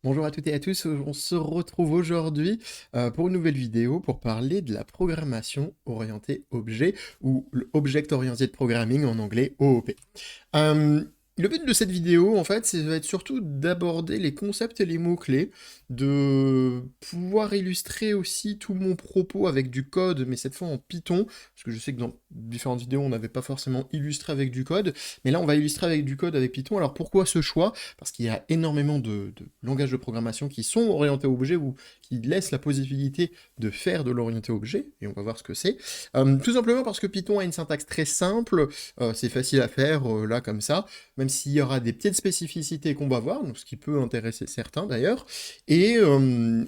Bonjour à toutes et à tous, on se retrouve aujourd'hui pour une nouvelle vidéo pour parler de la programmation orientée objet ou l'Object Oriented Programming en anglais OOP. Euh, le but de cette vidéo, en fait, ça va être surtout d'aborder les concepts et les mots-clés, de pouvoir illustrer aussi tout mon propos avec du code, mais cette fois en Python, parce que je sais que dans différentes vidéos, on n'avait pas forcément illustré avec du code, mais là, on va illustrer avec du code avec Python. Alors pourquoi ce choix? Parce qu'il y a énormément de langages de programmation qui sont orientés objet ou qui laissent la possibilité de faire de l'orienté objet, et on va voir ce que c'est. Tout simplement parce que Python a une syntaxe très simple, c'est facile à faire là comme ça, même s'il y aura des petites spécificités qu'on va voir, donc ce qui peut intéresser certains d'ailleurs. Et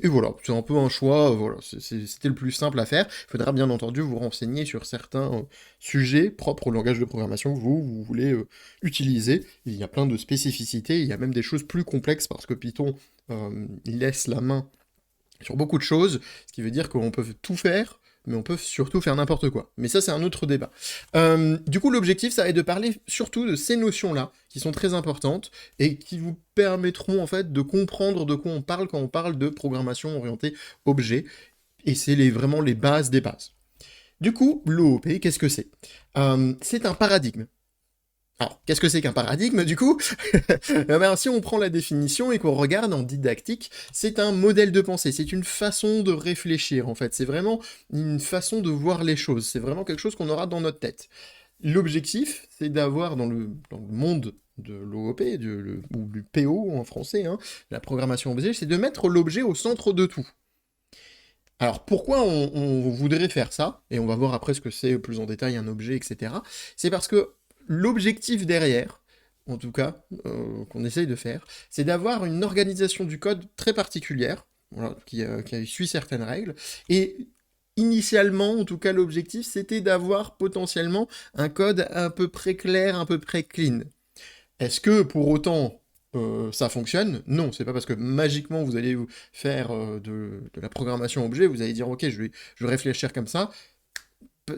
voilà, c'est un peu un choix, voilà, c'était le plus simple à faire. Il faudra bien entendu vous renseigner sur certains sujets propres au langage de programmation que vous voulez utiliser. Il y a plein de spécificités, il y a même des choses plus complexes parce que Python il laisse la main sur beaucoup de choses, ce qui veut dire qu'on peut tout faire, mais on peut surtout faire n'importe quoi. Mais ça, c'est un autre débat. Du coup, l'objectif, ça va être de parler surtout de ces notions-là, qui sont très importantes, et qui vous permettront, en fait, de comprendre de quoi on parle quand on parle de programmation orientée objet, et c'est vraiment les bases des bases. Du coup, l'OOP, qu'est-ce que c'est? C'est un paradigme. Alors, qu'est-ce que c'est qu'un paradigme, du coup? Si on prend la définition et qu'on regarde en didactique, c'est un modèle de pensée, c'est une façon de réfléchir, en fait. C'est vraiment une façon de voir les choses. C'est vraiment quelque chose qu'on aura dans notre tête. L'objectif, c'est d'avoir dans le monde de l'OOP, ou du PO en français, hein, la programmation objet, c'est de mettre l'objet au centre de tout. Alors pourquoi on voudrait faire ça, et on va voir après ce que c'est plus en détail un objet, etc. C'est parce que l'objectif derrière, en tout cas, qu'on essaye de faire, c'est d'avoir une organisation du code très particulière, voilà, qui suit certaines règles, et initialement, en tout cas l'objectif, c'était d'avoir potentiellement un code à peu près clair, à peu près clean. Est-ce que pour autant ça fonctionne? Non, c'est pas parce que magiquement vous allez faire de la programmation objet, vous allez dire ok, je vais réfléchir comme ça.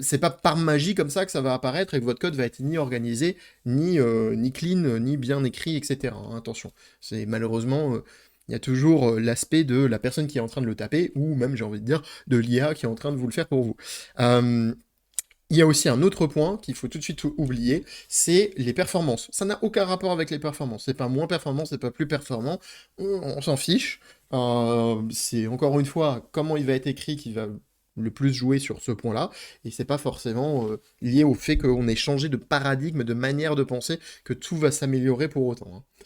C'est pas par magie comme ça que ça va apparaître et que votre code va être ni organisé, ni clean, ni bien écrit, etc. Hein, attention, c'est malheureusement, il y a toujours l'aspect de la personne qui est en train de le taper, ou même j'ai envie de dire de l'IA qui est en train de vous le faire pour vous. Euh, il y a aussi un autre point qu'il faut tout de suite oublier, c'est les performances. Ça n'a aucun rapport avec les performances. C'est pas moins performant, c'est pas plus performant. On s'en fiche. C'est encore une fois comment il va être écrit qui va le plus jouer sur ce point-là. Et c'est pas forcément lié au fait qu'on ait changé de paradigme, de manière de penser, que tout va s'améliorer pour autant. Hein.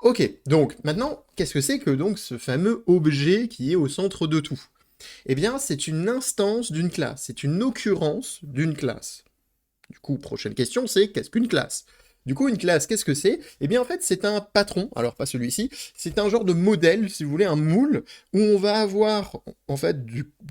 Ok, donc maintenant, qu'est-ce que c'est que donc ce fameux objet qui est au centre de tout? Eh bien, c'est une instance d'une classe, c'est une occurrence d'une classe. Du coup, prochaine question, c'est qu'est-ce qu'une classe? Du coup, une classe, qu'est-ce que c'est? Eh bien, en fait, c'est un patron, alors pas celui-ci, c'est un genre de modèle, si vous voulez, un moule, où on va avoir, en fait,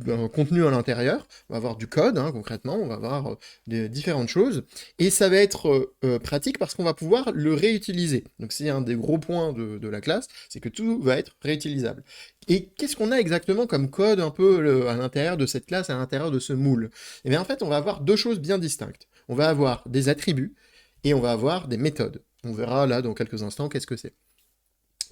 un contenu à l'intérieur, on va avoir du code, hein, concrètement, on va avoir différentes choses, et ça va être pratique parce qu'on va pouvoir le réutiliser. Donc, c'est un des gros points de la classe, c'est que tout va être réutilisable. Et qu'est-ce qu'on a exactement comme code un peu à l'intérieur de cette classe, à l'intérieur de ce moule? Eh bien, en fait, on va avoir deux choses bien distinctes. On va avoir des attributs et on va avoir des méthodes. On verra là dans quelques instants qu'est-ce que c'est.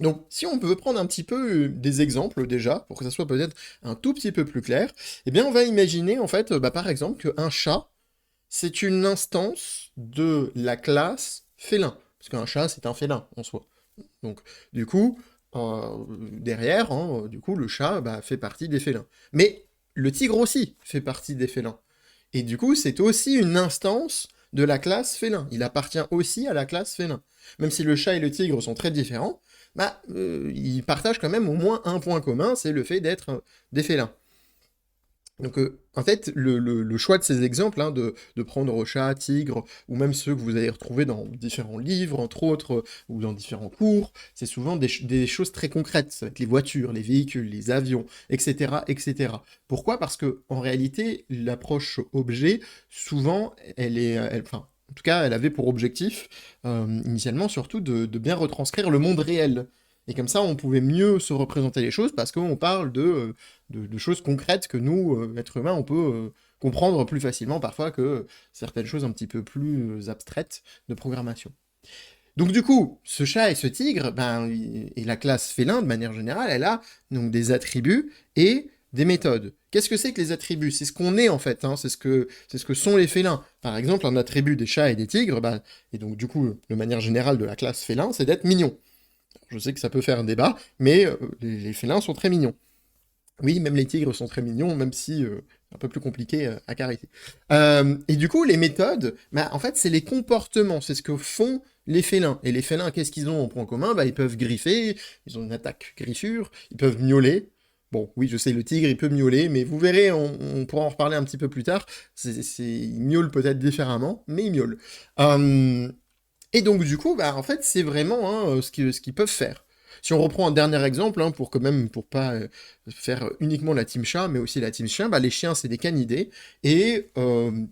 Donc, si on peut prendre un petit peu des exemples déjà, pour que ça soit peut-être un tout petit peu plus clair, eh bien on va imaginer en fait, par exemple, qu'un chat, c'est une instance de la classe félin. Parce qu'un chat, c'est un félin en soi. Donc, du coup, derrière, hein, du coup, le chat fait partie des félins. Mais le tigre aussi fait partie des félins. Et du coup, c'est aussi une instance de la classe félin. Il appartient aussi à la classe félin. Même si le chat et le tigre sont très différents, ils partagent quand même au moins un point commun, c'est le fait d'être des félins. Donc, en fait, le choix de ces exemples, hein, de prendre chat, tigre, ou même ceux que vous allez retrouver dans différents livres, entre autres, ou dans différents cours, c'est souvent des choses très concrètes. Ça va être les voitures, les véhicules, les avions, etc., etc. Pourquoi? Parce que, en réalité, l'approche objet, souvent, enfin, en tout cas, elle avait pour objectif, initialement, surtout, de bien retranscrire le monde réel. Et comme ça, on pouvait mieux se représenter les choses parce qu'on parle de choses concrètes que nous, êtres humains, on peut comprendre plus facilement parfois que certaines choses un petit peu plus abstraites de programmation. Donc du coup, ce chat et ce tigre, ben, et la classe félin, de manière générale, elle a donc des attributs et des méthodes. Qu'est-ce que c'est que les attributs? C'est ce qu'on est en fait, hein, c'est ce que sont les félins. Par exemple, un attribut des chats et des tigres, ben, et donc du coup, de manière générale de la classe félin, c'est d'être mignon. Je sais que ça peut faire un débat, mais les félins sont très mignons. Oui, même les tigres sont très mignons, même si un peu plus compliqué à caresser. Et du coup, les méthodes, bah, en fait, c'est les comportements, c'est ce que font les félins. Et les félins, qu'est-ce qu'ils ont en point commun? Bah, ils peuvent griffer, ils ont une attaque griffure, ils peuvent miauler. Bon, oui, je sais, le tigre, il peut miauler, mais vous verrez, on pourra en reparler un petit peu plus tard. Il miaule peut-être différemment, mais il miaule. Euh, et donc, du coup, bah, en fait, c'est vraiment hein, ce qu'ils peuvent faire. Si on reprend un dernier exemple, hein, pour quand même, pour pas faire uniquement la team chat, mais aussi la team chien, bah, les chiens, c'est des canidés, et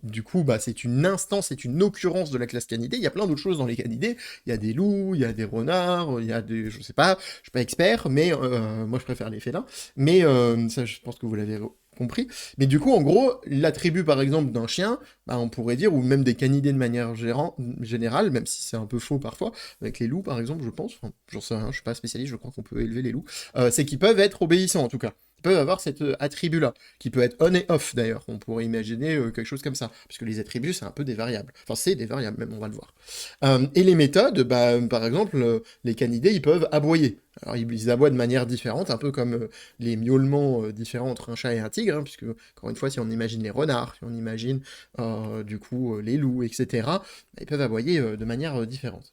du coup, bah, c'est une instance, c'est une occurrence de la classe canidée. Il y a plein d'autres choses dans les canidés. Il y a des loups, il y a des renards, il y a des, je sais pas, je suis pas expert, mais moi, je préfère les félins. Mais ça, je pense que vous l'avez compris. Mais du coup, en gros, l'attribut, par exemple, d'un chien, bah, on pourrait dire, ou même des canidés de manière générale, même si c'est un peu faux parfois, avec les loups par exemple, je pense, enfin, j'en sais rien, je suis pas spécialiste, je crois qu'on peut élever les loups, c'est qu'ils peuvent être obéissants en tout cas. Ils peuvent avoir cet attribut-là, qui peut être on et off d'ailleurs, on pourrait imaginer quelque chose comme ça, parce que les attributs c'est un peu des variables, enfin c'est des variables même, on va le voir. Et les méthodes, bah, par exemple, les canidés ils peuvent aboyer. Alors ils aboient de manière différente, un peu comme les miaulements différents entre un chat et un tigre, hein, puisque encore une fois si on imagine les renards, si on imagine du coup les loups, etc., bah, ils peuvent aboyer de manière différente.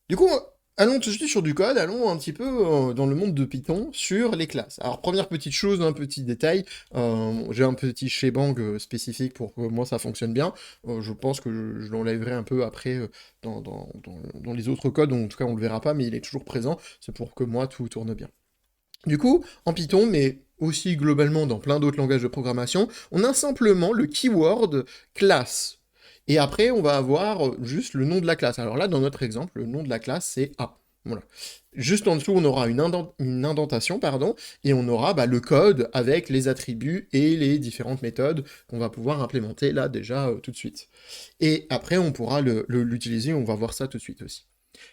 Du coup, allons tout de suite sur du code, allons un petit peu dans le monde de Python sur les classes. Alors, première petite chose, un petit détail, j'ai un petit shebang spécifique pour que moi ça fonctionne bien. Je pense que je l'enlèverai un peu après dans les autres codes, en tout cas on le verra pas, mais il est toujours présent, c'est pour que moi tout tourne bien. Du coup, en Python, mais aussi globalement dans plein d'autres langages de programmation, on a simplement le keyword classe. Et après, on va avoir juste le nom de la classe. Alors là, dans notre exemple, le nom de la classe, c'est A. Voilà. Juste en dessous, on aura une indentation, pardon, et on aura bah, le code avec les attributs et les différentes méthodes qu'on va pouvoir implémenter là déjà tout de suite. Et après, on pourra l'utiliser, on va voir ça tout de suite aussi.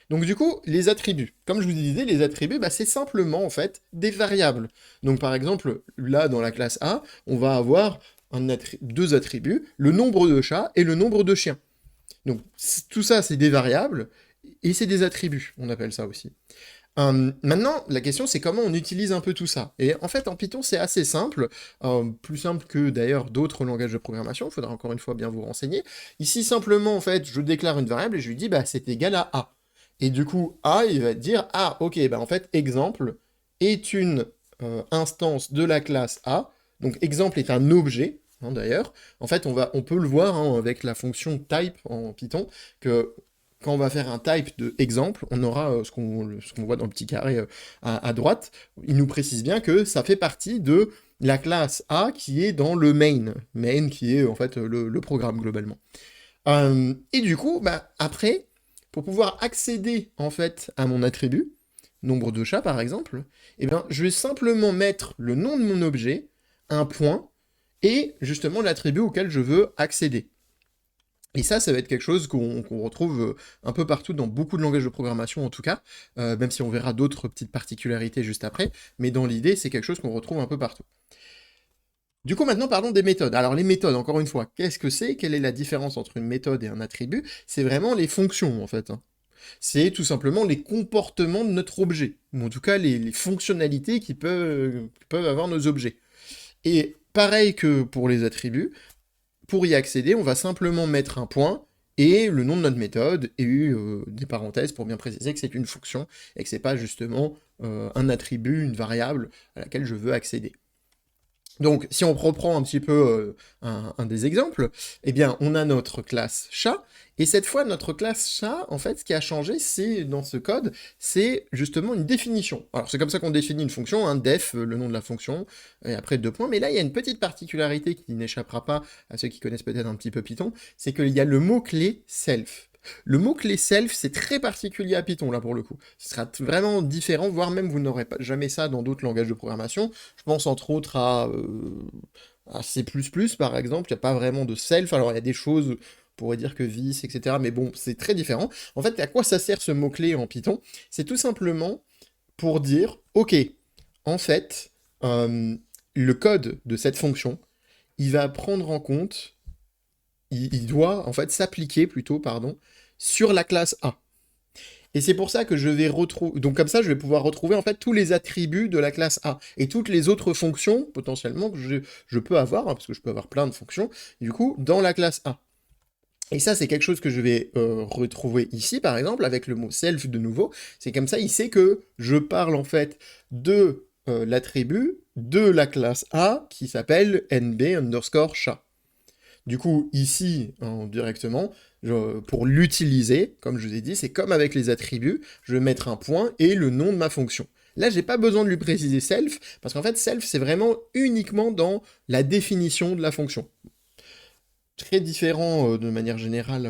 Donc du coup, les attributs. Comme je vous disais, les attributs, bah, c'est simplement en fait des variables. Donc par exemple, là dans la classe A, on va avoir deux attributs, le nombre de chats et le nombre de chiens. Donc tout ça, c'est des variables et c'est des attributs, on appelle ça aussi. Maintenant, la question c'est comment on utilise un peu tout ça. Et en fait, en Python, c'est assez simple, plus simple que d'ailleurs d'autres langages de programmation, il faudra encore une fois bien vous renseigner. Ici, simplement, en fait, je déclare une variable et je lui dis, bah, c'est égal à A. Et du coup, A, il va dire, ah, ok, bah en fait, exemple est une instance de la classe A. Donc, exemple est un objet, hein, d'ailleurs. En fait, on peut le voir hein, avec la fonction type en Python, que quand on va faire un type de exemple, on aura ce qu'on voit dans le petit carré à droite. Il nous précise bien que ça fait partie de la classe A qui est dans le main. Main qui est en fait le programme globalement. Et du coup, bah, après, pour pouvoir accéder en fait à mon attribut, nombre de chats par exemple, eh bien, je vais simplement mettre le nom de mon objet, un point, et justement l'attribut auquel je veux accéder. Et ça va être quelque chose qu'on retrouve un peu partout dans beaucoup de langages de programmation en tout cas, même si on verra d'autres petites particularités juste après, mais dans l'idée, c'est quelque chose qu'on retrouve un peu partout. Du coup, maintenant, parlons des méthodes. Alors, les méthodes, encore une fois, qu'est-ce que c'est? Quelle est la différence entre une méthode et un attribut? C'est vraiment les fonctions, en fait, hein. C'est tout simplement les comportements de notre objet, ou en tout cas les fonctionnalités qui peuvent avoir nos objets. Et pareil que pour les attributs, pour y accéder, on va simplement mettre un point et le nom de notre méthode et des parenthèses pour bien préciser que c'est une fonction et que c'est pas justement un attribut, une variable à laquelle je veux accéder. Donc, si on reprend un petit peu un des exemples, eh bien, on a notre classe chat, et cette fois, notre classe chat, en fait, ce qui a changé, c'est, dans ce code, c'est justement une définition. Alors, c'est comme ça qu'on définit une fonction, hein, def, le nom de la fonction, et après deux points, mais là, il y a une petite particularité qui n'échappera pas à ceux qui connaissent peut-être un petit peu Python, c'est qu'il y a le mot-clé self. Le mot-clé self, c'est très particulier à Python, là, pour le coup. Ce sera vraiment différent, voire même vous n'aurez pas jamais ça dans d'autres langages de programmation. Je pense entre autres à C++, par exemple, il n'y a pas vraiment de self. Alors, il y a des choses pourrait dire que vis, etc. Mais bon, c'est très différent. En fait, à quoi ça sert ce mot-clé en Python? C'est tout simplement pour dire, ok, en fait, le code de cette fonction, il va prendre en compte, il doit en fait s'appliquer plutôt, pardon, sur la classe A. Et c'est pour ça que je vais retrouver... Donc comme ça, je vais pouvoir retrouver en fait tous les attributs de la classe A. Et toutes les autres fonctions, potentiellement, que je peux avoir, hein, parce que je peux avoir plein de fonctions, du coup, dans la classe A. Et ça, c'est quelque chose que je vais retrouver ici, par exemple, avec le mot self de nouveau. C'est comme ça, il sait que je parle en fait de l'attribut de la classe A qui s'appelle nb underscore chat. Du coup, ici, directement, pour l'utiliser, comme je vous ai dit, c'est comme avec les attributs, je vais mettre un point et le nom de ma fonction. Là, j'ai pas besoin de lui préciser self, parce qu'en fait, self, c'est vraiment uniquement dans la définition de la fonction. Très différent de manière générale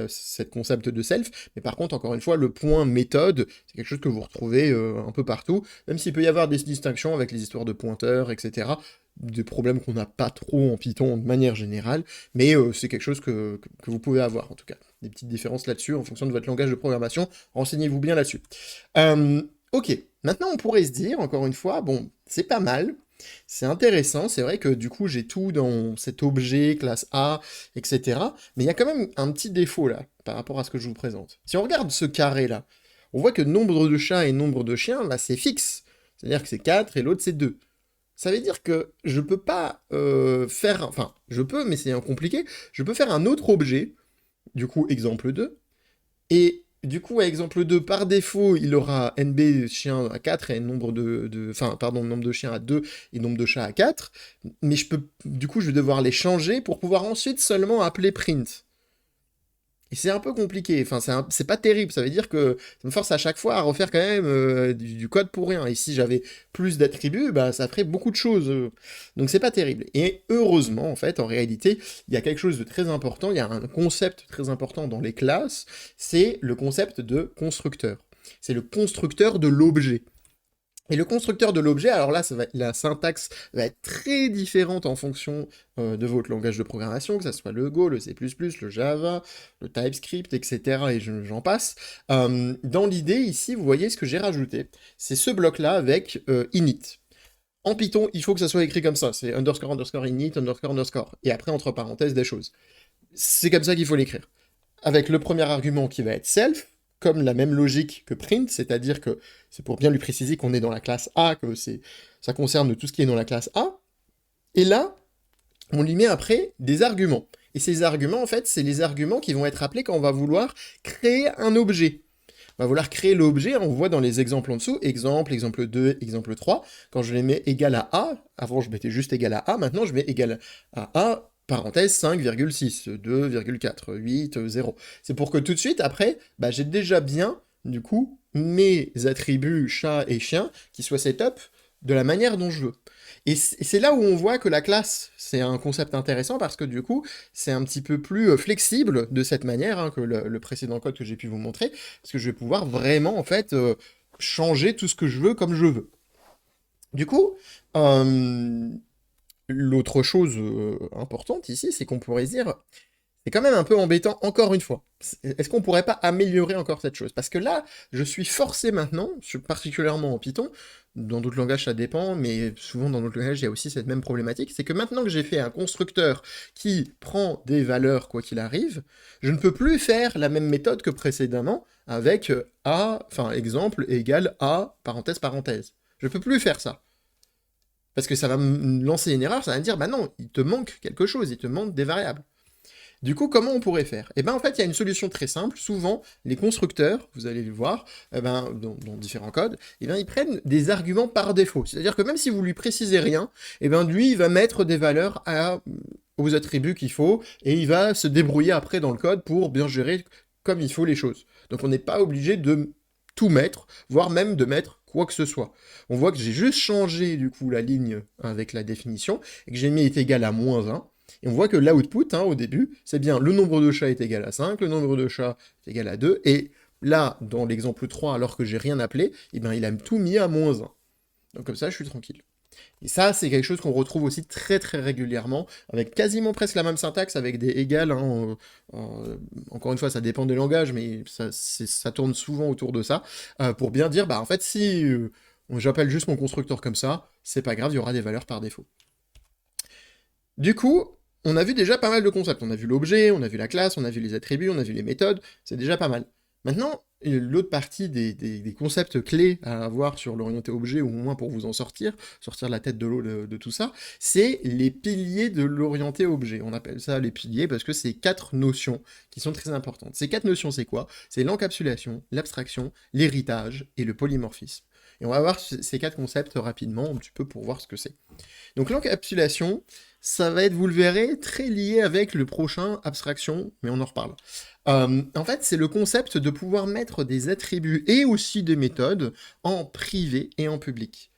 cette concept de self, mais par contre, encore une fois, le point méthode, c'est quelque chose que vous retrouvez un peu partout, même s'il peut y avoir des distinctions avec les histoires de pointeurs, etc., des problèmes qu'on n'a pas trop en Python de manière générale, mais c'est quelque chose que vous pouvez avoir, en tout cas. Des petites différences là-dessus, en fonction de votre langage de programmation, renseignez-vous bien là-dessus. Ok, maintenant on pourrait se dire, encore une fois, bon, c'est pas mal, c'est intéressant, c'est vrai que du coup j'ai tout dans cet objet, classe A, etc. Mais il y a quand même un petit défaut là, par rapport à ce que je vous présente. Si on regarde ce carré là, on voit que nombre de chats et nombre de chiens, bah, c'est fixe. C'est-à-dire que c'est 4 et l'autre c'est 2. Ça veut dire que je peux pas faire... Enfin, je peux, mais c'est compliqué. Je peux faire un autre objet, du coup exemple 2, et du coup, à exemple 2, par défaut, il aura NB chien à 4 et nombre enfin, pardon, nombre de chiens à 2 et nombre de chats à 4. Mais je peux, du coup, je vais devoir les changer pour pouvoir ensuite seulement appeler print. Et c'est un peu compliqué, enfin c'est pas terrible, ça veut dire que ça me force à chaque fois à refaire quand même du code pour rien. Et si j'avais plus d'attributs, bah ça ferait beaucoup de choses. Donc c'est pas terrible. Et heureusement, en fait, en réalité, il y a quelque chose de très important, il y a un concept très important dans les classes, c'est le concept de constructeur. C'est le constructeur de l'objet. Et le constructeur de l'objet, alors là, la syntaxe va être très différente en fonction de votre langage de programmation, que ce soit le Go, le C++, le Java, le TypeScript, etc. et j'en passe. Dans l'idée, ici, vous voyez ce que j'ai rajouté. C'est ce bloc-là avec init. En Python, il faut que ça soit écrit comme ça. C'est underscore, underscore, init, underscore, underscore. Et après, entre parenthèses, des choses. C'est comme ça qu'il faut l'écrire. Avec le premier argument qui va être self, comme la même logique que print, c'est-à-dire que c'est pour bien lui préciser qu'on est dans la classe A, que ça concerne tout ce qui est dans la classe A. Et là, on lui met après des arguments. Et ces arguments, en fait, c'est les arguments qui vont être appelés quand on va vouloir créer un objet. On va vouloir créer l'objet, on voit dans les exemples en dessous, exemple, exemple 2, exemple 3, quand je les mets égal à A, avant je mettais juste égal à A, maintenant je mets égal à A, parenthèse 5,6, 2,4, 8, 0. C'est pour que tout de suite, après, bah, j'ai déjà bien, du coup, mes attributs chat et chien qui soient setup de la manière dont je veux. Et c'est là où on voit que la classe, c'est un concept intéressant parce que du coup, c'est un petit peu plus flexible de cette manière hein, que le précédent code que j'ai pu vous montrer, parce que je vais pouvoir vraiment, en fait, changer tout ce que je veux comme je veux. Du coup, l'autre chose importante ici, c'est qu'on pourrait se dire, c'est quand même un peu embêtant, encore une fois. Est-ce qu'on pourrait pas améliorer encore cette chose? Parce que là, je suis forcé maintenant, particulièrement en Python, dans d'autres langages ça dépend, mais souvent dans d'autres langages il y a aussi cette même problématique, c'est que maintenant que j'ai fait un constructeur qui prend des valeurs quoi qu'il arrive, je ne peux plus faire la même méthode que précédemment avec A, enfin exemple, égale A, parenthèse, parenthèse. Je peux plus faire ça. Parce que ça va me lancer une erreur, ça va me dire, bah non, il te manque quelque chose, il te manque des variables. Du coup, comment on pourrait faire? Eh bien, en fait, il y a une solution très simple. Souvent, les constructeurs, vous allez le voir, eh ben, dans différents codes, eh bien, ils prennent des arguments par défaut. C'est-à-dire que même si vous lui précisez rien, eh bien, lui, il va mettre des valeurs aux attributs qu'il faut, et il va se débrouiller après dans le code pour bien gérer comme il faut les choses. Donc, on n'est pas obligé de tout mettre, voire même de mettre quoi que ce soit. On voit que j'ai juste changé, du coup, la ligne avec la définition, et que j'ai mis est égal à -1, et on voit que l'output, hein, au début, c'est bien le nombre de chats est égal à 5, le nombre de chats est égal à 2, et là, dans l'exemple 3, alors que j'ai rien appelé, eh ben, il a tout mis à -1. Donc comme ça, je suis tranquille. Et ça, c'est quelque chose qu'on retrouve aussi très très régulièrement, avec quasiment presque la même syntaxe, avec des égales, hein, encore une fois, ça dépend des langages, mais ça tourne souvent autour de ça, pour bien dire, bah en fait, si j'appelle juste mon constructeur comme ça, c'est pas grave, il y aura des valeurs par défaut. Du coup, on a vu déjà pas mal de concepts. On a vu l'objet, on a vu la classe, on a vu les attributs, on a vu les méthodes, c'est déjà pas mal. Maintenant, l'autre partie des concepts clés à avoir sur l'orienté objet, ou au moins pour vous en sortir la tête de l'eau de tout ça, c'est les piliers de l'orienté objet. On appelle ça les piliers parce que c'est 4 notions qui sont très importantes. Ces 4 notions, c'est quoi? C'est l'encapsulation, l'abstraction, l'héritage et le polymorphisme. Et on va voir ces 4 concepts rapidement, un petit peu pour voir ce que c'est. Donc l'encapsulation, ça va être, vous le verrez, très lié avec le prochain abstraction, mais on en reparle. En fait, c'est le concept de pouvoir mettre des attributs et aussi des méthodes en privé et en public.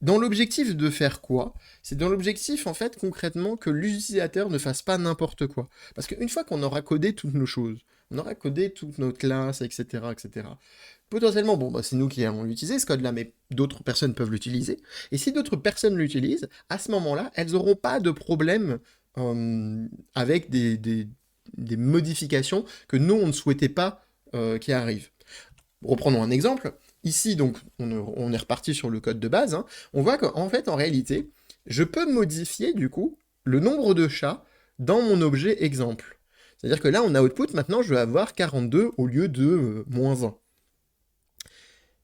Dans l'objectif de faire quoi? C'est dans l'objectif, en fait, concrètement, que l'utilisateur ne fasse pas n'importe quoi. Parce qu'une fois qu'on aura codé toutes nos choses, on aura codé toutes nos classes, etc., etc., potentiellement, bon, bah, c'est nous qui allons l'utiliser, ce code-là, mais d'autres personnes peuvent l'utiliser. Et si d'autres personnes l'utilisent, à ce moment-là, elles n'auront pas de problème avec des modifications que nous, on ne souhaitait pas qui arrivent. Reprenons un exemple. Ici, donc, on est reparti sur le code de base. Hein. On voit qu'en fait, en réalité, je peux modifier, du coup, le nombre de chats dans mon objet exemple. C'est-à-dire que là, on a output, maintenant, je vais avoir 42 au lieu de -1.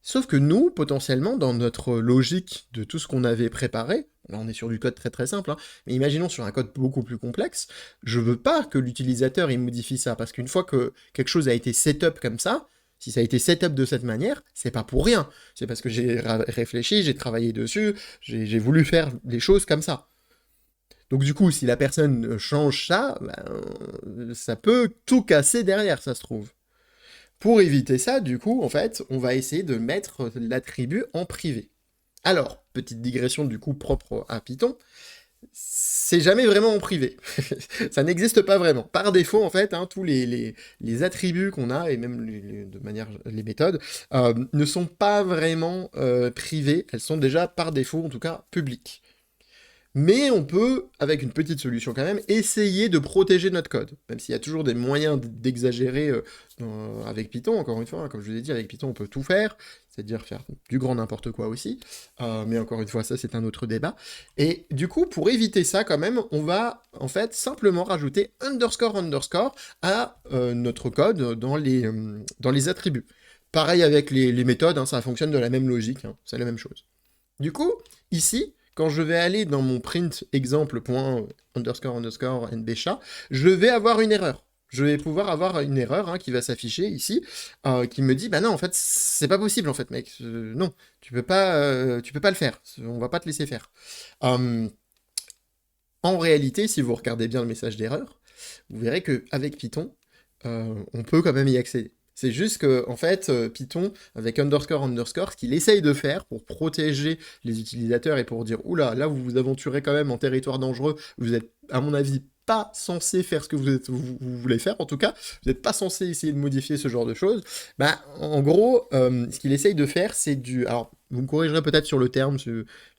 Sauf que nous, potentiellement, dans notre logique de tout ce qu'on avait préparé, là on est sur du code très très simple, hein, mais imaginons sur un code beaucoup plus complexe, je veux pas que l'utilisateur il modifie ça, parce qu'une fois que quelque chose a été setup comme ça, si ça a été setup de cette manière, c'est pas pour rien. C'est parce que j'ai réfléchi, j'ai travaillé dessus, j'ai voulu faire des choses comme ça. Donc du coup, si la personne change ça, ben, ça peut tout casser derrière, ça se trouve. Pour éviter ça, du coup, en fait, on va essayer de mettre l'attribut en privé. Alors, petite digression du coup propre à Python, c'est jamais vraiment en privé. Ça n'existe pas vraiment. Par défaut, en fait, hein, tous les attributs qu'on a, et même de manière les méthodes, ne sont pas vraiment privés. Elles sont déjà par défaut, en tout cas, publiques. Mais on peut, avec une petite solution quand même, essayer de protéger notre code. Même s'il y a toujours des moyens d'exagérer avec Python, encore une fois, hein, comme je vous ai dit, avec Python on peut tout faire, c'est-à-dire faire du grand n'importe quoi aussi. Mais encore une fois, ça c'est un autre débat. Et du coup, pour éviter ça quand même, on va en fait simplement rajouter underscore underscore à notre code dans les attributs. Pareil avec les méthodes, hein, ça fonctionne de la même logique, hein, c'est la même chose. Du coup, ici, quand je vais aller dans mon print exemple.underscore underscore nbchat, je vais avoir une erreur. Je vais pouvoir avoir une erreur hein, qui va s'afficher ici, qui me dit, bah non, en fait, c'est pas possible, en fait, mec. Non, tu peux pas le faire. On va pas te laisser faire. En réalité, si vous regardez bien le message d'erreur, vous verrez qu'avec Python, on peut quand même y accéder. C'est juste que, en fait, Python, avec underscore underscore, ce qu'il essaye de faire pour protéger les utilisateurs et pour dire, oula, là vous vous aventurez quand même en territoire dangereux, vous êtes, à mon avis, pas censé faire ce que vous voulez faire, en tout cas, vous n'êtes pas censé essayer de modifier ce genre de choses. Bah, en gros, ce qu'il essaye de faire, c'est du... Alors, vous me corrigerez peut-être sur le terme,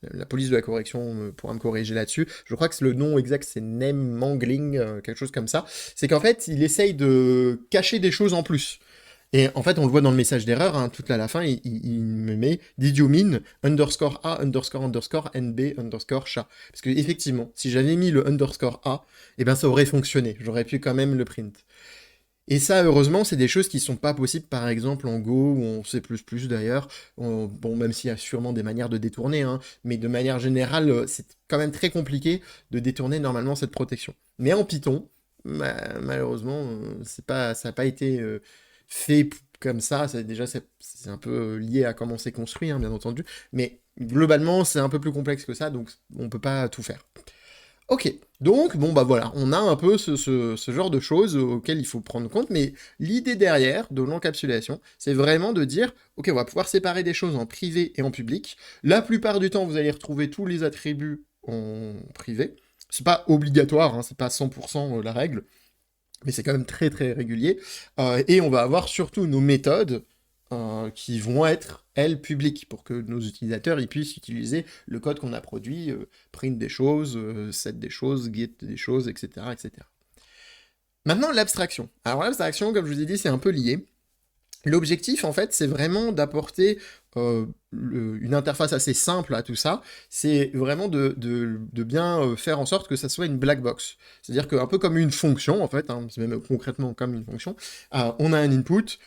la police de la correction pourra me corriger là-dessus. Je crois que le nom exact, c'est name mangling, quelque chose comme ça. C'est qu'en fait, il essaye de cacher des choses en plus. Et en fait, on le voit dans le message d'erreur, hein, tout à la fin, il me met did you mean underscore a underscore underscore nb underscore chat. Parce que effectivement, si j'avais mis le underscore a, eh ben ça aurait fonctionné. J'aurais pu quand même le print. Et ça, heureusement, c'est des choses qui sont pas possibles, par exemple, en Go ou en C++ d'ailleurs. Bon, même s'il y a sûrement des manières de détourner, hein, mais de manière générale, c'est quand même très compliqué de détourner normalement cette protection. Mais en Python, malheureusement, ça n'a pas été fait comme ça. Déjà, c'est un peu lié à comment c'est construit, hein, bien entendu. Mais globalement, c'est un peu plus complexe que ça, donc on peut pas tout faire. Ok, donc, bon bah voilà, on a un peu ce genre de choses auxquelles il faut prendre compte, mais l'idée derrière de l'encapsulation, c'est vraiment de dire, ok, on va pouvoir séparer des choses en privé et en public. La plupart du temps, vous allez retrouver tous les attributs en privé. C'est pas obligatoire, hein, c'est pas 100% la règle, mais c'est quand même très très régulier. Et on va avoir surtout nos méthodes qui vont être, elles, publiques, pour que nos utilisateurs ils puissent utiliser le code qu'on a produit, print des choses, set des choses, get des choses, etc., etc. Maintenant, l'abstraction. Alors l'abstraction, comme je vous ai dit, c'est un peu lié. L'objectif, en fait, c'est vraiment d'apporter une interface assez simple à tout ça. C'est vraiment de bien faire en sorte que ça soit une black box. C'est-à-dire qu'un peu comme une fonction, en fait, hein, c'est même concrètement comme une fonction, on a un input,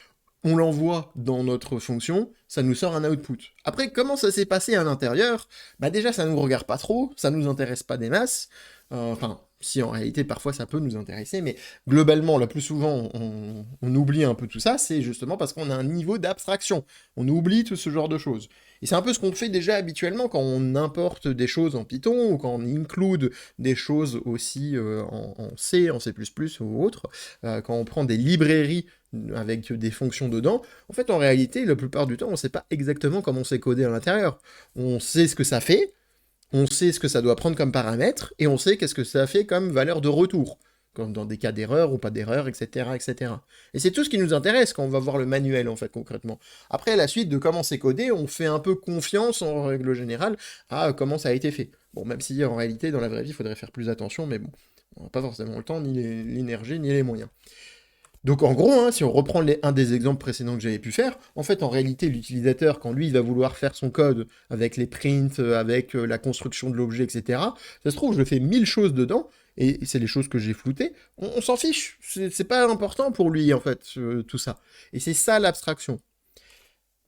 on l'envoie dans notre fonction, ça nous sort un output. Après, comment ça s'est passé à l'intérieur? Bah déjà, ça nous regarde pas trop, ça nous intéresse pas des masses. Enfin, si en réalité, parfois, ça peut nous intéresser, mais globalement, la plus souvent, on oublie un peu tout ça, c'est justement parce qu'on a un niveau d'abstraction. On oublie tout ce genre de choses. Et c'est un peu ce qu'on fait déjà habituellement quand on importe des choses en Python, ou quand on include des choses aussi en C, en C++ ou autre, quand on prend des librairies avec des fonctions dedans, en fait, en réalité, la plupart du temps, on ne sait pas exactement comment c'est codé à l'intérieur. On sait ce que ça fait, on sait ce que ça doit prendre comme paramètre, et on sait qu'est-ce que ça fait comme valeur de retour, comme dans des cas d'erreur ou pas d'erreur, etc., etc. Et c'est tout ce qui nous intéresse quand on va voir le manuel, en fait, concrètement. Après, la suite de comment c'est codé, on fait un peu confiance, en règle générale, à comment ça a été fait. Bon, même si, en réalité, dans la vraie vie, il faudrait faire plus attention, mais bon, on n'a pas forcément le temps, ni l'énergie, ni les moyens. Donc en gros, hein, si on reprend un des exemples précédents que j'avais pu faire, en fait en réalité l'utilisateur, quand lui il va vouloir faire son code avec les prints, avec la construction de l'objet, etc., ça se trouve je fais 1000 choses dedans, et c'est les choses que j'ai floutées, on s'en fiche, c'est pas important pour lui en fait, tout ça. Et c'est ça l'abstraction.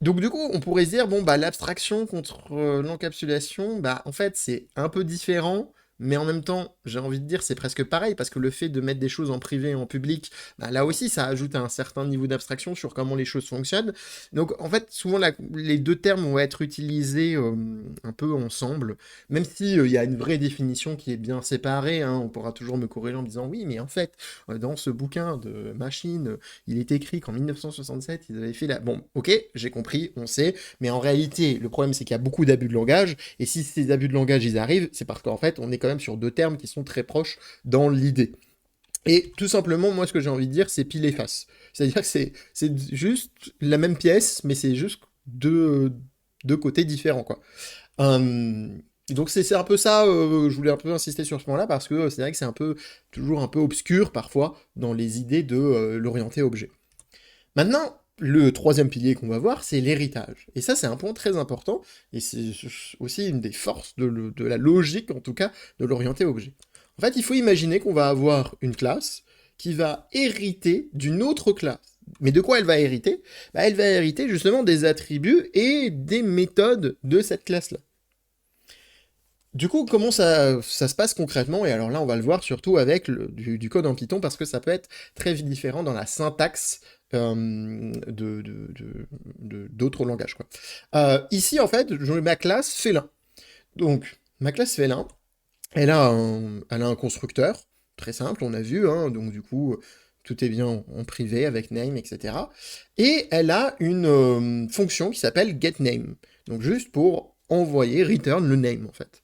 Donc du coup, on pourrait se dire, bon, bah l'abstraction contre l'encapsulation, bah en fait c'est un peu différent, mais en même temps, j'ai envie de dire, c'est presque pareil, parce que le fait de mettre des choses en privé et en public, bah, là aussi, ça ajoute un certain niveau d'abstraction sur comment les choses fonctionnent. Donc en fait, souvent les deux termes vont être utilisés un peu ensemble, même si il y a une vraie définition qui est bien séparée, hein, on pourra toujours me corriger en me disant, oui, mais en fait, dans ce bouquin de machine, il est écrit qu'en 1967, ils avaient fait la... Bon, ok, j'ai compris, on sait, mais en réalité, le problème, c'est qu'il y a beaucoup d'abus de langage, et si ces abus de langage, ils arrivent, c'est parce qu'en fait, on est quand même sur deux termes qui sont très proches dans l'idée. Et tout simplement, moi, ce que j'ai envie de dire, c'est pile et face. C'est-à-dire que c'est juste la même pièce, mais c'est juste deux côtés différents, quoi. Donc c'est un peu ça, je voulais un peu insister sur ce point-là, parce que c'est vrai que c'est un peu, toujours un peu obscur, parfois, dans les idées de l'orienté objet. Maintenant, le troisième pilier qu'on va voir, c'est l'héritage. Et ça, c'est un point très important, et c'est aussi une des forces de la logique, en tout cas, de l'orienté objet. En fait, il faut imaginer qu'on va avoir une classe qui va hériter d'une autre classe. Mais de quoi elle va hériter? Bah, elle va hériter justement des attributs et des méthodes de cette classe-là. Du coup, comment ça se passe concrètement? Et alors là, on va le voir surtout avec du code en Python, parce que ça peut être très différent dans la syntaxe d'autres langages, quoi. Ici, en fait, j'ai ma classe Félin. Donc, ma classe Félin, elle a un constructeur, très simple, on a vu, hein, donc du coup, tout est bien en privé, avec name, etc. Et elle a une fonction qui s'appelle getName, donc juste pour envoyer, return le name, en fait.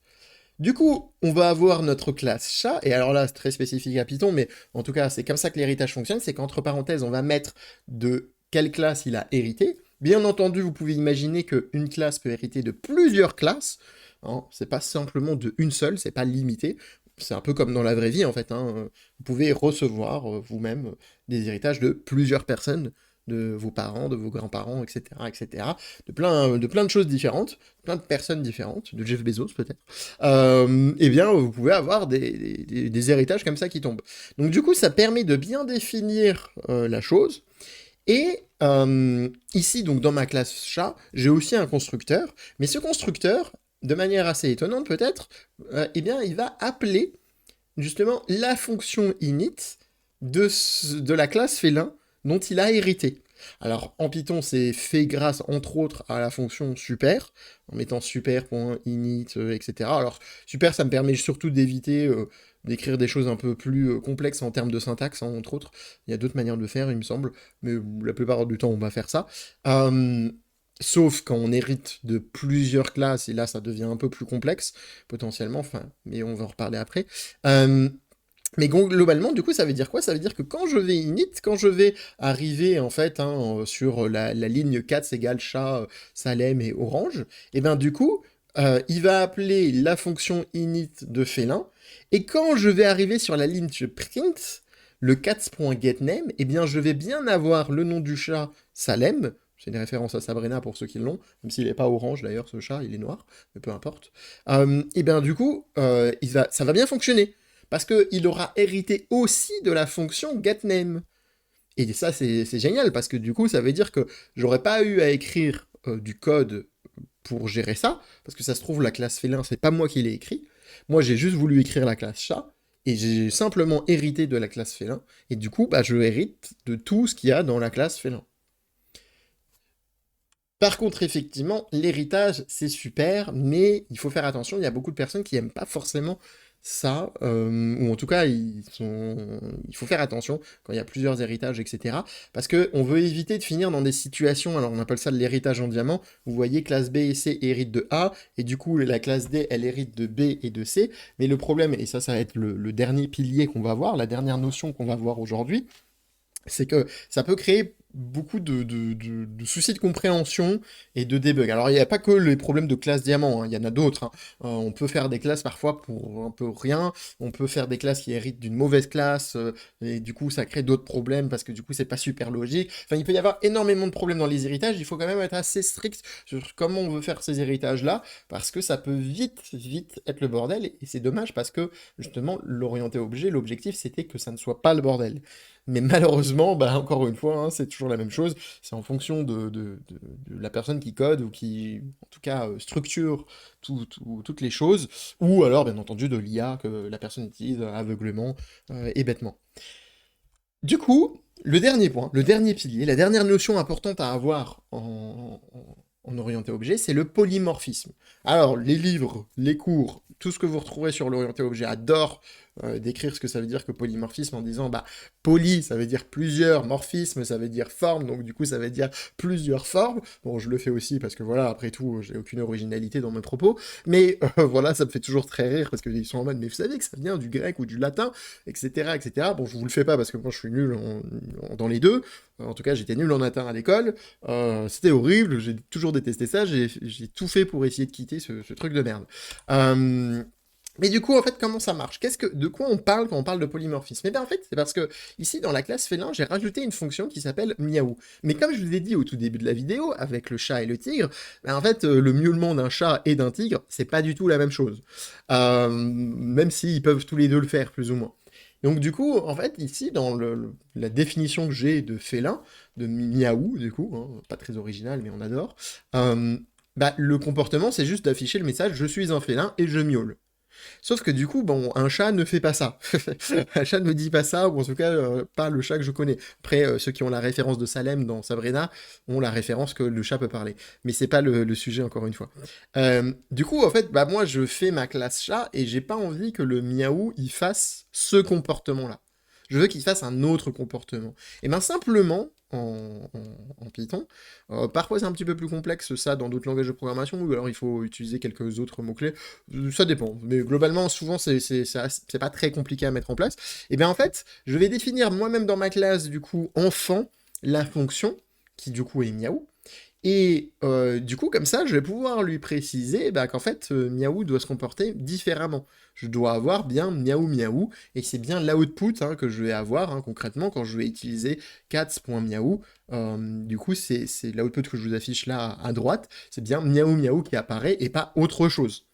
Du coup, on va avoir notre classe chat, et alors là, c'est très spécifique à Python, mais en tout cas, c'est comme ça que l'héritage fonctionne, c'est qu'entre parenthèses, on va mettre de quelle classe il a hérité. Bien entendu, vous pouvez imaginer qu'une classe peut hériter de plusieurs classes, hein, c'est pas simplement de une seule, c'est pas limité, c'est un peu comme dans la vraie vie, en fait, hein, vous pouvez recevoir vous-même des héritages de plusieurs personnes, de vos parents, de vos grands-parents, etc., etc., de plein de choses différentes, plein de personnes différentes, de Jeff Bezos peut-être, eh bien, vous pouvez avoir des héritages comme ça qui tombent. Donc du coup, ça permet de bien définir la chose, et ici, donc dans ma classe chat, j'ai aussi un constructeur, mais ce constructeur, de manière assez étonnante peut-être, eh bien, il va appeler justement la fonction init de la classe félin dont il a hérité. Alors en Python c'est fait grâce entre autres à la fonction super, en mettant super.init, etc. Alors super ça me permet surtout d'éviter d'écrire des choses un peu plus complexes en termes de syntaxe, hein, entre autres. Il y a d'autres manières de faire il me semble, mais la plupart du temps on va faire ça. Sauf quand on hérite de plusieurs classes, et là ça devient un peu plus complexe, potentiellement, enfin, mais on va en reparler après. Mais globalement, du coup, ça veut dire quoi? Ça veut dire que quand je vais init, quand je vais arriver en fait hein, sur la ligne 4 égale chat, Salem et orange, et ben du coup, il va appeler la fonction init de félin, et quand je vais arriver sur la ligne print, le cats.getName, et bien je vais bien avoir le nom du chat Salem, c'est une référence à Sabrina pour ceux qui l'ont, même s'il n'est pas orange d'ailleurs ce chat, il est noir, mais peu importe. Et bien du coup, ça va bien fonctionner parce qu'il aura hérité aussi de la fonction getName. Et ça, c'est génial, parce que du coup, ça veut dire que j'aurais pas eu à écrire du code pour gérer ça, parce que ça se trouve, la classe félin, c'est pas moi qui l'ai écrit. Moi, j'ai juste voulu écrire la classe chat, et j'ai simplement hérité de la classe félin, et du coup, bah, je hérite de tout ce qu'il y a dans la classe félin. Par contre, effectivement, l'héritage, c'est super, mais il faut faire attention, il y a beaucoup de personnes qui n'aiment pas forcément ça, ou en tout cas, il faut faire attention quand il y a plusieurs héritages, etc. Parce qu'on veut éviter de finir dans des situations, alors on appelle ça de l'héritage en diamant, vous voyez, classe B et C héritent de A, et du coup, la classe D, elle hérite de B et de C, mais le problème, et ça va être le dernier pilier qu'on va voir, la dernière notion qu'on va voir aujourd'hui, c'est que ça peut créer beaucoup de soucis de compréhension et de debug. Alors, il n'y a pas que les problèmes de classe diamant, hein, il y en a d'autres. Hein. On peut faire des classes parfois pour un peu rien, on peut faire des classes qui héritent d'une mauvaise classe, et du coup, ça crée d'autres problèmes parce que du coup, c'est pas super logique. Enfin, il peut y avoir énormément de problèmes dans les héritages, il faut quand même être assez strict sur comment on veut faire ces héritages-là, parce que ça peut vite être le bordel, et c'est dommage parce que, justement, l'orienté objet, l'objectif, c'était que ça ne soit pas le bordel. Mais malheureusement, bah, encore une fois, hein, c'est toujours la même chose. C'est en fonction de la personne qui code ou qui, en tout cas, structure toutes les choses, ou alors, bien entendu, de l'IA que la personne utilise aveuglément et bêtement. Du coup, le dernier point, le dernier pilier, la dernière notion importante à avoir en orienté objet, c'est le polymorphisme. Alors, les livres, les cours, tout ce que vous retrouverez sur l'orienté objet adore décrire ce que ça veut dire que polymorphisme en disant, bah, poly, ça veut dire plusieurs, morphisme, ça veut dire forme, donc du coup, ça veut dire plusieurs formes. Bon, je le fais aussi parce que voilà, après tout, j'ai aucune originalité dans mes propos, mais voilà, ça me fait toujours très rire parce qu'ils sont en mode, mais vous savez que ça vient du grec ou du latin, etc., etc. Bon, je vous le fais pas parce que moi, je suis nul dans les deux. En tout cas, j'étais nul en latin à l'école. C'était horrible, j'ai toujours détesté ça. J'ai tout fait pour essayer de quitter ce truc de merde. Mais du coup, en fait, comment ça marche? De quoi on parle quand on parle de polymorphisme? Eh bien, en fait, c'est parce que ici, dans la classe félin, j'ai rajouté une fonction qui s'appelle miaou. Mais comme je vous ai dit au tout début de la vidéo, avec le chat et le tigre, ben, en fait, le miaulement d'un chat et d'un tigre, c'est pas du tout la même chose. Même s'ils peuvent tous les deux le faire, plus ou moins. Donc du coup, en fait, ici, dans la définition que j'ai de félin, de miaou, du coup, hein, pas très original, mais on adore, bah, le comportement, c'est juste d'afficher le message «Je suis un félin et je miaule». Sauf que du coup, bon, un chat ne fait pas ça. Un chat ne dit pas ça, ou en tout cas, pas le chat que je connais. Après, ceux qui ont la référence de Salem dans Sabrina ont la référence que le chat peut parler. Mais c'est pas le sujet, encore une fois. Du coup, en fait, bah, moi, je fais ma classe chat, et j'ai pas envie que le miaou, il fasse ce comportement-là. Je veux qu'il fasse un autre comportement. Et bien simplement, en Python, parfois c'est un petit peu plus complexe ça dans d'autres langages de programmation, ou alors il faut utiliser quelques autres mots-clés, ça dépend. Mais globalement, souvent c'est pas très compliqué à mettre en place. Et bien en fait, je vais définir moi-même dans ma classe, du coup, enfant, la fonction, qui du coup est miaou, et du coup, comme ça, je vais pouvoir lui préciser bah, qu'en fait, miaou doit se comporter différemment. Je dois avoir bien miaou miaou, et c'est bien l'output hein, que je vais avoir hein, concrètement quand je vais utiliser cats.miaou. Du coup, c'est l'output que je vous affiche là à droite, c'est bien miaou miaou qui apparaît et pas autre chose.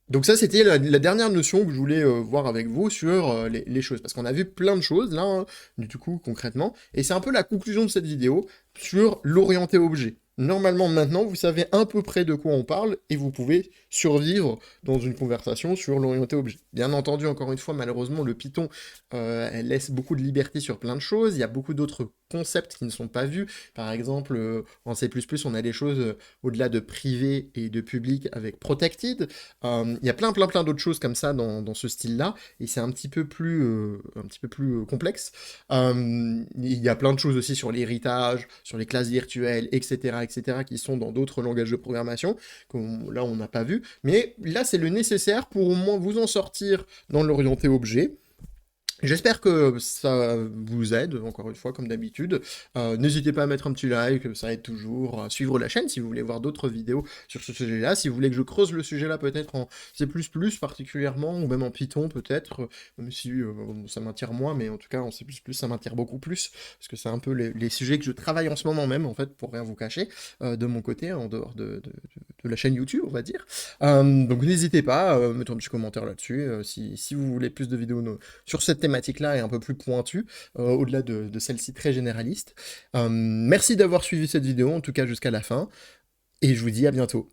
Donc ça, c'était la dernière notion que je voulais voir avec vous sur les choses, parce qu'on a vu plein de choses là, hein, du coup, concrètement, et c'est un peu la conclusion de cette vidéo sur l'orienté objet. Normalement, maintenant, vous savez à peu près de quoi on parle, et vous pouvez survivre dans une conversation sur l'orienté objet. Bien entendu, encore une fois, malheureusement, le Python, elle laisse beaucoup de liberté sur plein de choses, il y a beaucoup d'autres concepts qui ne sont pas vus. Par exemple, en C++, on a des choses au-delà de privé et de public avec protected. Il y a plein d'autres choses comme ça dans ce style-là, et c'est un petit peu plus complexe. Il y a plein de choses aussi sur l'héritage, sur les classes virtuelles, etc., etc., qui sont dans d'autres langages de programmation, là on n'a pas vu, mais là c'est le nécessaire pour au moins vous en sortir dans l'orienté objet. J'espère que ça vous aide, encore une fois, comme d'habitude. N'hésitez pas à mettre un petit like, ça aide toujours. À suivre la chaîne si vous voulez voir d'autres vidéos sur ce sujet-là. Si vous voulez que je creuse le sujet-là, peut-être en C++ particulièrement, ou même en Python peut-être, même si ça m'attire moins, mais en tout cas en C++ ça m'attire beaucoup plus, parce que c'est un peu les sujets que je travaille en ce moment même, en fait, pour rien vous cacher, de mon côté, en dehors de la chaîne YouTube, on va dire. Donc n'hésitez pas, mettez un petit commentaire là-dessus, si vous voulez plus de vidéos sur cette thématique-là est un peu plus pointue, au-delà de celle-ci très généraliste. Merci d'avoir suivi cette vidéo, en tout cas jusqu'à la fin, et je vous dis à bientôt.